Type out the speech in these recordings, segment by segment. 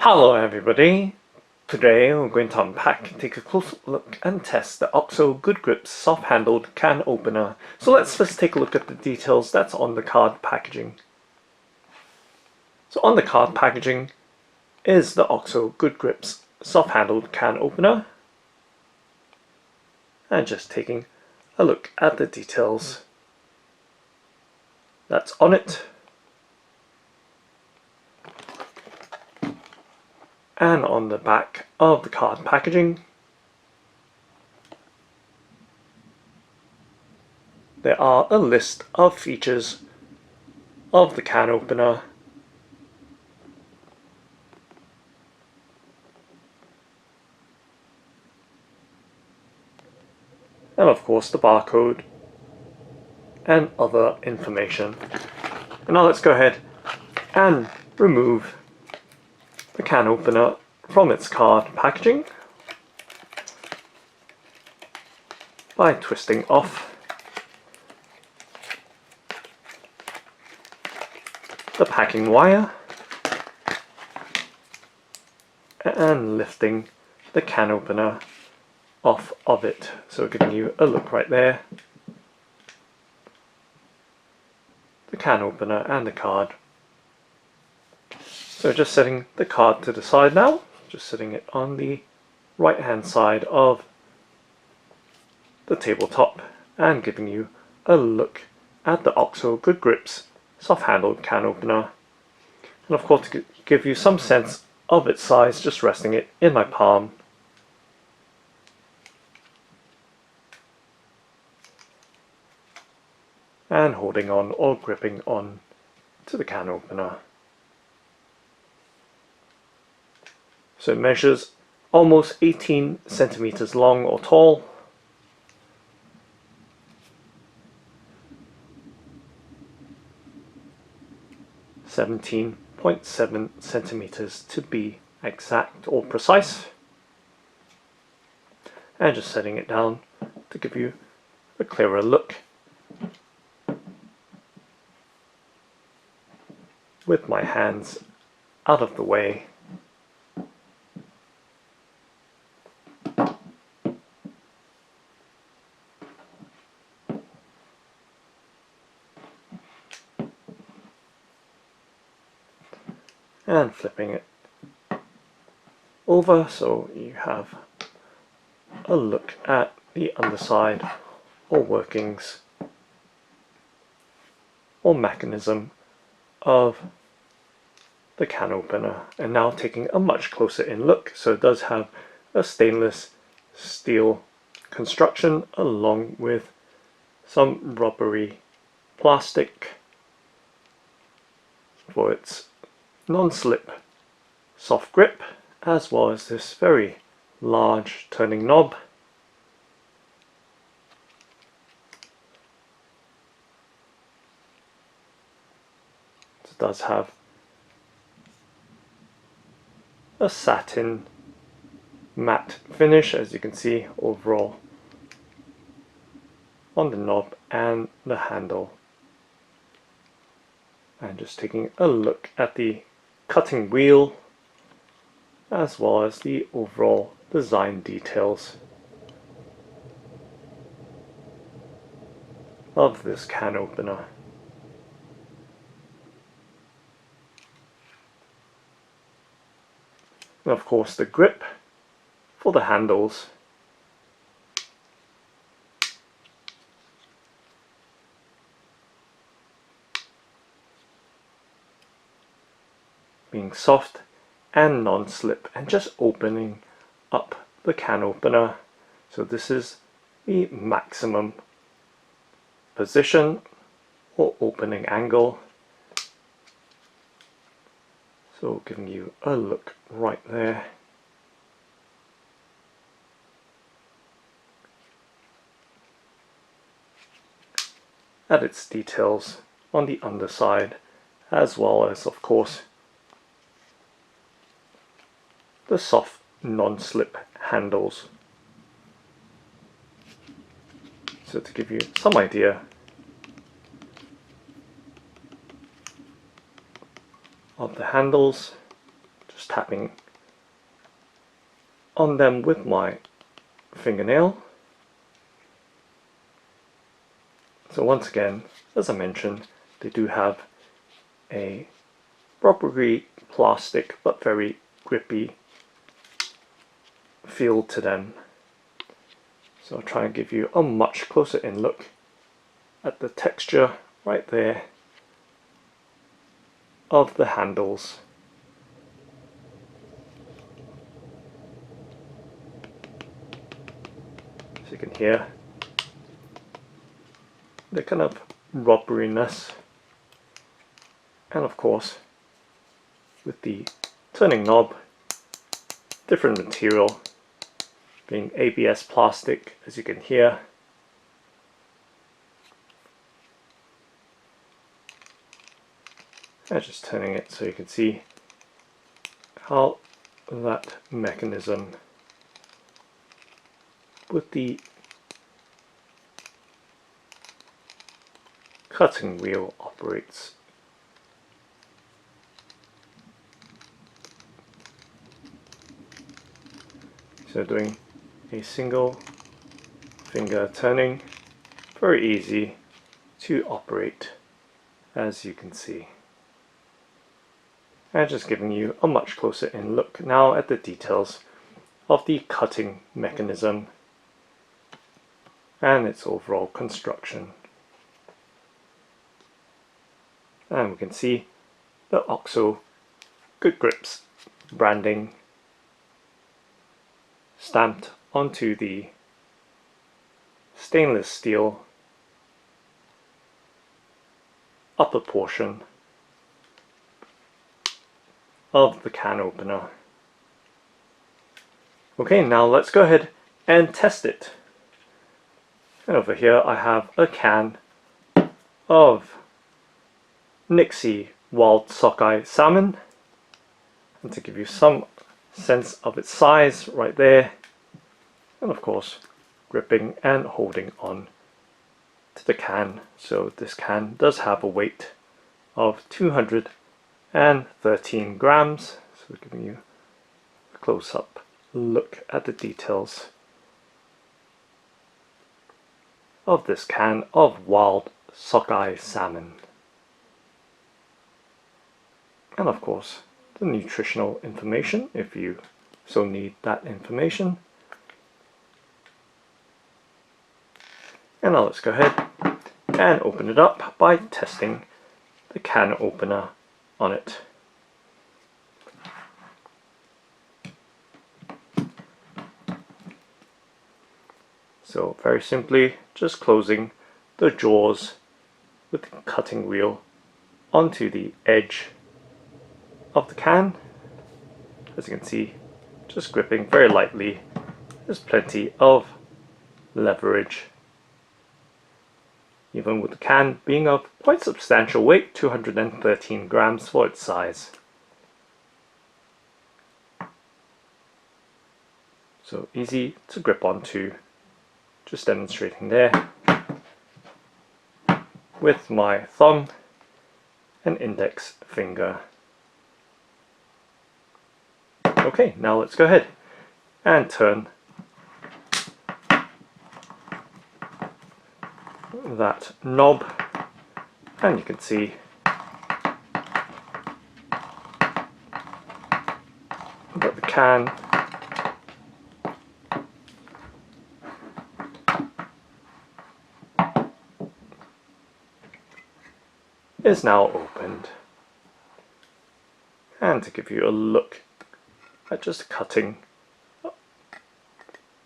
Hello everybody! Today we're going to unpack, take a close look and test the OXO Good Grips soft-handled can opener. So let's first take a look at the details that's on the card packaging. So on the card packaging is the OXO Good Grips soft-handled can opener. And just taking a look at the details that's on it. And on the back of the card packaging, there are a list of features of the can opener, and of course the barcode and other information. And now let's go ahead and remove the can opener from its card packaging by twisting off the packing wire and lifting the can opener off of it. So giving you a look right there. The can opener and the card. So just setting the card to the side now, just setting it on the right hand side of the tabletop and giving you a look at the OXO Good Grips soft-handled can opener. And of course, to give you some sense of its size, just resting it in my palm. And holding on or gripping on to the can opener. So it measures almost 18 centimeters long or tall. (17.7 centimeters to be exact or precise. And just setting it down to give you a clearer look with my hands out of the way. And flipping it over so you have a look at the underside or workings or mechanism of the can opener. And now taking a much closer in look, so it does have a stainless steel construction along with some rubbery plastic for its non-slip soft grip, as well as this very large turning knob. It does have a satin matte finish, as you can see overall on the knob and the handle. And just taking a look at the cutting wheel as well as the overall design details of this can opener. And of course the grip for the handles being soft and non-slip, and just opening up the can opener. So this is the maximum position or opening angle. So giving you a look right there. At its details on the underside, as well as of course the soft non-slip handles. So to give you some idea of the handles, just tapping on them with my fingernail. So once again, as I mentioned, they do have a rubbery plastic but very grippy feel to them. So I'll try and give you a much closer in look at the texture right there of the handles. So you can hear the kind of rubberiness, and of course with the turning knob, different material, being ABS plastic, as you can hear. And just turning it so you can see how that mechanism with the cutting wheel operates. So doing a single finger turning, very easy to operate, as you can see. And just giving you a much closer in look now at the details of the cutting mechanism and its overall construction. And we can see the OXO Good Grips branding stamped onto the stainless steel upper portion of the can opener. Okay, now let's go ahead and test it. And over here I have a can of Nixie wild sockeye salmon, and to give you some sense of its size right there, and of course gripping and holding on to the can. So this can does have a weight of 213 grams. So we're giving you a close-up look at the details of this can of wild sockeye salmon. And of course the nutritional information if you so need that information. And now let's go ahead and open it up by testing the can opener on it. So very simply just closing the jaws with the cutting wheel onto the edge of the can. As you can see, just gripping very lightly. There's plenty of leverage, even with the can being of quite substantial weight, 213 grams for its size. So easy to grip onto, just demonstrating there with my thumb and index finger. Okay, now let's go ahead and turn that knob, and you can see that the can is now opened. And to give you a look at just cutting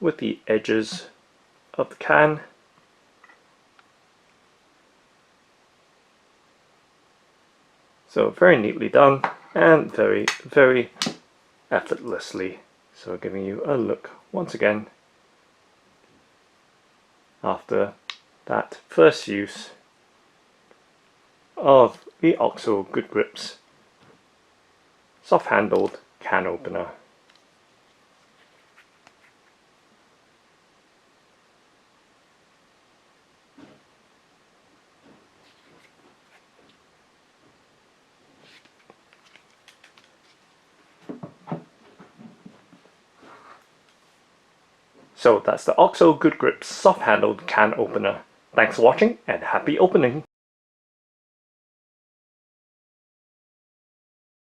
with the edges of the can, so very neatly done and very, very effortlessly. So giving you a look once again after that first use of the OXO Good Grips soft handled can opener. So that's the OXO Good Grip soft-handled can opener. Thanks for watching and happy opening!